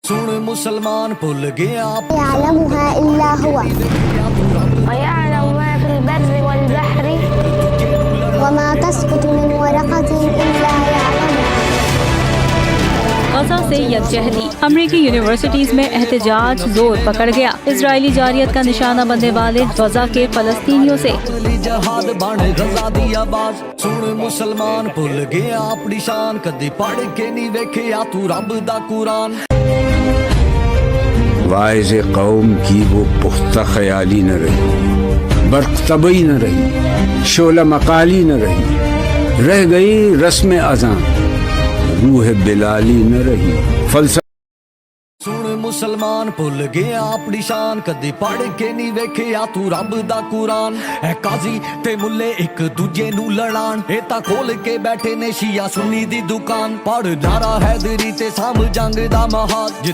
سن مسلمان بھول گیا يعلمها إلا هو ويعلم ما في البر والبحر وما تسقط من ورقة إلا يعلمها غزہ سے یکجہتی، امریکی یونیورسٹیز میں احتجاج زور پکڑ گیا، اسرائیلی جارحیت کا نشانہ بننے والے غزہ کے فلسطینیوں سے جہاد بن غزہ دی آواز سن مسلمان بھول گیا اپنی شان کدی پڑھ کے نہیں ویکھیا تو رب دا قرآن واعظ قوم کی وہ پختہ خیالی نہ رہی، برق طبعی نہ رہی، شعلہ مقالی نہ رہی، رہ گئی رسم اذان، روح بلالی نہ رہی، فلسفہ سن مسلمان بھول گیا اپنی شان کدی پڑھ کے نہیں ویکھیا تو رب دا قرآن اے قاضی تے ملے ایک دوجے نو لڑان اے تا کھول کے بیٹھے نے شیعہ سنی دی دکان پڑھ نعرہ حیدری تے سام جنگ دا محاذ